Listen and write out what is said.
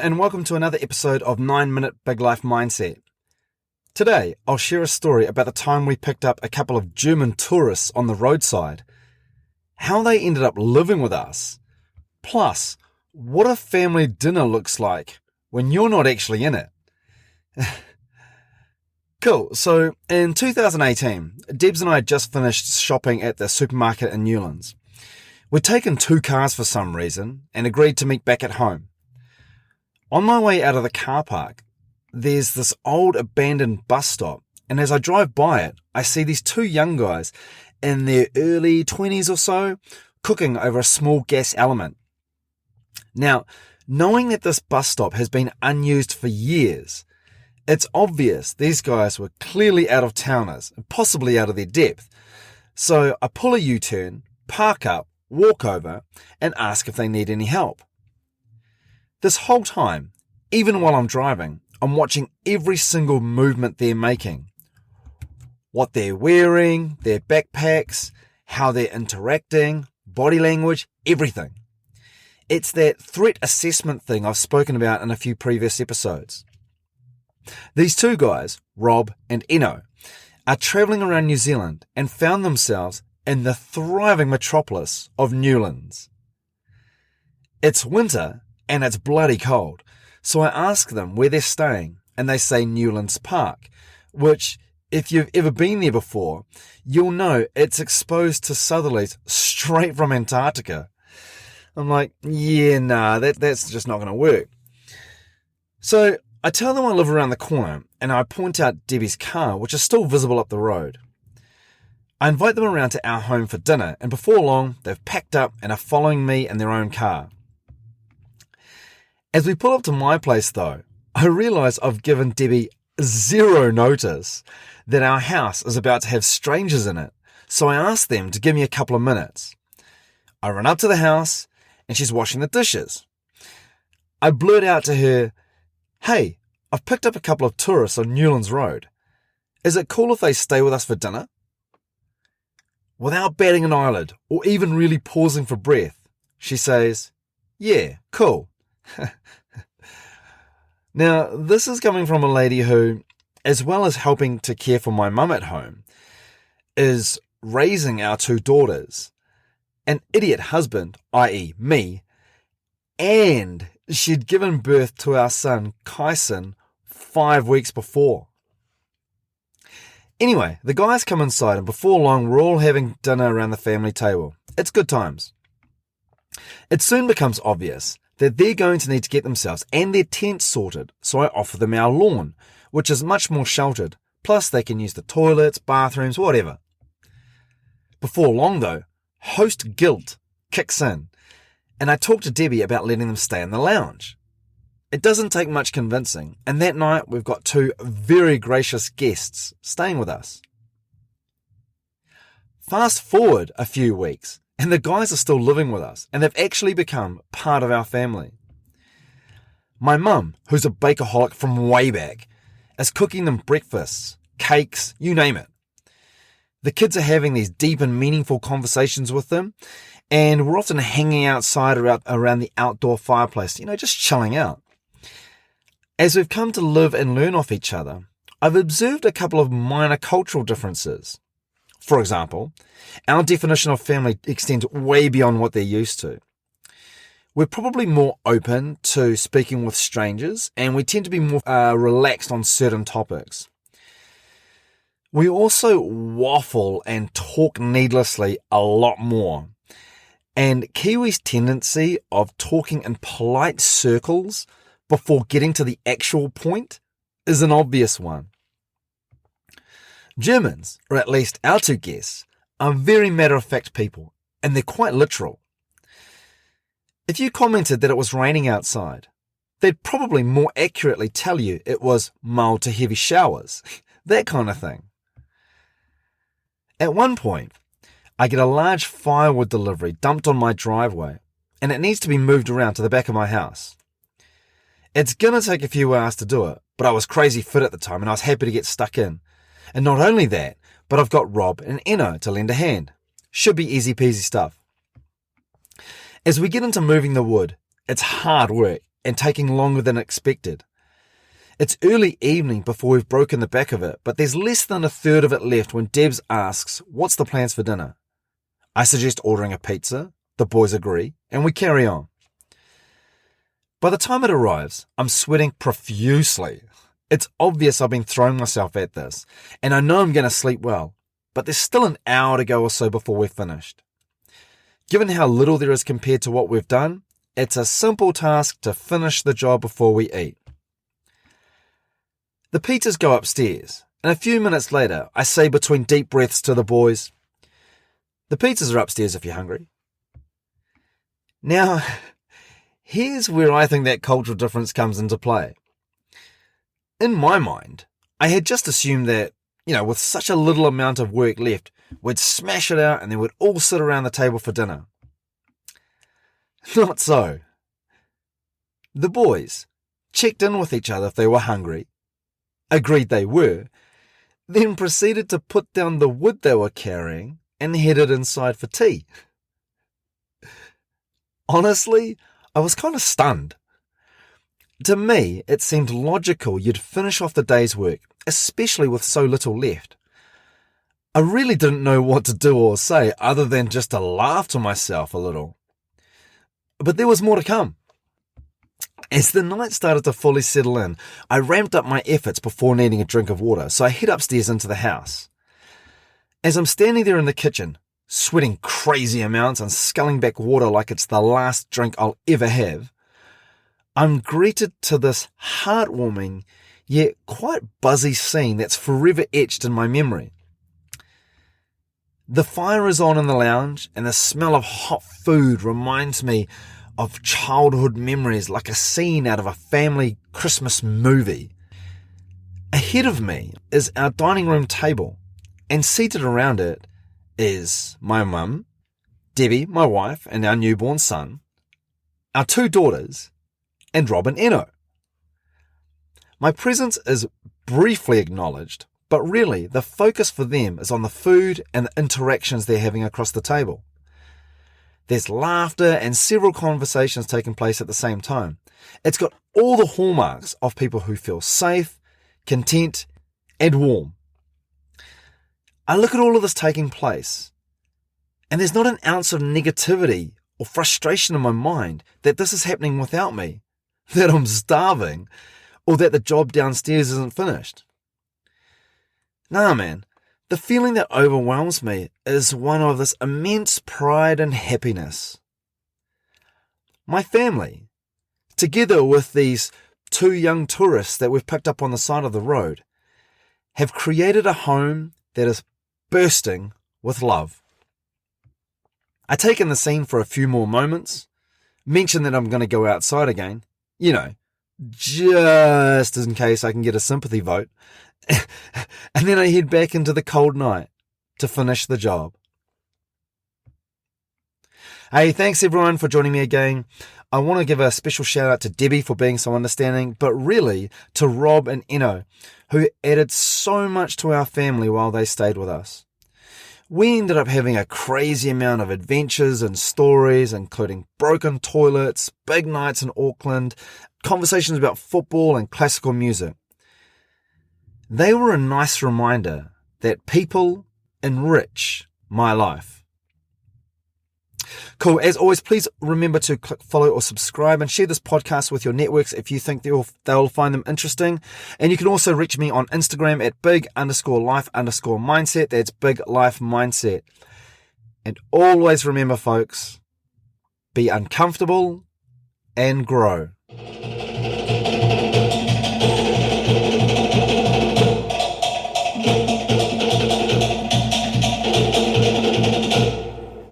and welcome to another episode of 9-Minute Big Life Mindset. Today, I'll share a story about the time we picked up a couple of German tourists on the roadside, how they ended up living with us, plus what a family dinner looks like when you're not actually in it. Cool, so in 2018, Debs and I had just finished shopping at the supermarket in Newlands. We'd taken 2 cars for some reason and agreed to meet back at home. On my way out of the car park, there's this old abandoned bus stop, and as I drive by it, I see these 2 young guys in their early 20s or so cooking over a small gas element. Now, knowing that this bus stop has been unused for years, it's obvious these guys were clearly out of towners and possibly out of their depth. So I pull a U-turn, park up, walk over, and ask if they need any help. This whole time, even while I'm driving, I'm watching every single movement they're making. What they're wearing, their backpacks, how they're interacting, body language, everything. It's that threat assessment thing I've spoken about in a few previous episodes. These 2 guys, Rob and Eno, are travelling around New Zealand and found themselves in the thriving metropolis of Newlands. It's winter and it's bloody cold, so I ask them where they're staying and they say Newlands Park, which, if you've ever been there before, you'll know it's exposed to southerlies straight from Antarctica. I'm like, that's just not going to work. So I tell them I live around the corner and I point out Debbie's car, which is still visible up the road. I invite them around to our home for dinner, and before long, they've packed up and are following me in their own car. As we pull up to my place, though, I realise I've given Debbie 0 notice that our house is about to have strangers in it, so I ask them to give me a couple of minutes. I run up to the house, and she's washing the dishes. I blurt out to her, "Hey, I've picked up a couple of tourists on Newlands Road. Is it cool if they stay with us for dinner?" Without batting an eyelid, or even really pausing for breath, she says, "Yeah, cool." Now, this is coming from a lady who, as well as helping to care for my mum at home, is raising our 2 daughters, an idiot husband, i.e. me, and she'd given birth to our son, Kyson, 5 weeks before. Anyway, the guys come inside, and before long, we're all having dinner around the family table. It's good times. It soon becomes obvious that they're going to need to get themselves and their tent sorted, so I offer them our lawn, which is much more sheltered, plus they can use the toilets, bathrooms, whatever. Before long, though, host guilt kicks in, and I talk to Debbie about letting them stay in the lounge. It doesn't take much convincing, and that night we've got 2 very gracious guests staying with us. Fast forward a few weeks, and the guys are still living with us, and they've actually become part of our family. My mum, who's a bakeaholic from way back, is cooking them breakfasts, cakes, you name it. The kids are having these deep and meaningful conversations with them, and we're often hanging outside around the outdoor fireplace, just chilling out. As we've come to live and learn off each other, I've observed a couple of minor cultural differences. For example, our definition of family extends way beyond what they're used to. We're probably more open to speaking with strangers, and we tend to be more relaxed on certain topics. We also waffle and talk needlessly a lot more. And Kiwis' tendency of talking in polite circles before getting to the actual point is an obvious one. Germans, or at least our 2 guests, are very matter-of-fact people, and they're quite literal. If you commented that it was raining outside, they'd probably more accurately tell you it was mild to heavy showers, that kind of thing. At one point, I get a large firewood delivery dumped on my driveway, and it needs to be moved around to the back of my house. It's gonna take a few hours to do it, but I was crazy fit at the time and I was happy to get stuck in. And not only that, but I've got Rob and Eno to lend a hand. Should be easy peasy stuff. As we get into moving the wood, it's hard work, and taking longer than expected. It's early evening before we've broken the back of it, but there's less than a third of it left when Debs asks, "What's the plans for dinner?" I suggest ordering a pizza, the boys agree, and we carry on. By the time it arrives, I'm sweating profusely. It's obvious I've been throwing myself at this, and I know I'm going to sleep well, but there's still an hour to go or so before we're finished. Given how little there is compared to what we've done, it's a simple task to finish the job before we eat. The pizzas go upstairs, and a few minutes later, I say between deep breaths to the boys, "The pizzas are upstairs if you're hungry." Now, here's where I think that cultural difference comes into play. In my mind, I had just assumed that, with such a little amount of work left, we'd smash it out and then we'd all sit around the table for dinner. Not so. The boys checked in with each other if they were hungry, agreed they were, then proceeded to put down the wood they were carrying and headed inside for tea. Honestly, I was kind of stunned. To me, it seemed logical you'd finish off the day's work, especially with so little left. I really didn't know what to do or say other than just to laugh to myself a little. But there was more to come. As the night started to fully settle in, I ramped up my efforts before needing a drink of water, so I head upstairs into the house. As I'm standing there in the kitchen, sweating crazy amounts and sculling back water like it's the last drink I'll ever have, I'm greeted to this heartwarming yet quite buzzy scene that's forever etched in my memory. The fire is on in the lounge, and the smell of hot food reminds me of childhood memories like a scene out of a family Christmas movie. Ahead of me is our dining room table, and seated around it is my mum, Debbie, my wife, and our newborn son, our 2 daughters, and Rob and Eno. My presence is briefly acknowledged, but really the focus for them is on the food and the interactions they're having across the table. There's laughter and several conversations taking place at the same time. It's got all the hallmarks of people who feel safe, content, and warm. I look at all of this taking place, and there's not an ounce of negativity or frustration in my mind that this is happening without me, that I'm starving, or that the job downstairs isn't finished. Nah, man, the feeling that overwhelms me is one of this immense pride and happiness. My family, together with these 2 young tourists that we've picked up on the side of the road, have created a home that is bursting with love. I take in the scene for a few more moments, mention that I'm going to go outside again, just in case I can get a sympathy vote, and then I head back into the cold night to finish the job. Hey, thanks everyone for joining me again. I want to give a special shout out to Debbie for being so understanding, but really to Rob and Eno, who added so much to our family while they stayed with us. We ended up having a crazy amount of adventures and stories, including broken toilets, big nights in Auckland, conversations about football and classical music. They were a nice reminder that people enrich my life. Cool. As always, please remember to click follow or subscribe and share this podcast with your networks if you think they'll find them interesting. And you can also reach me on Instagram at big_life_mindset. That's Big Life Mindset. And always remember, folks, be uncomfortable and grow.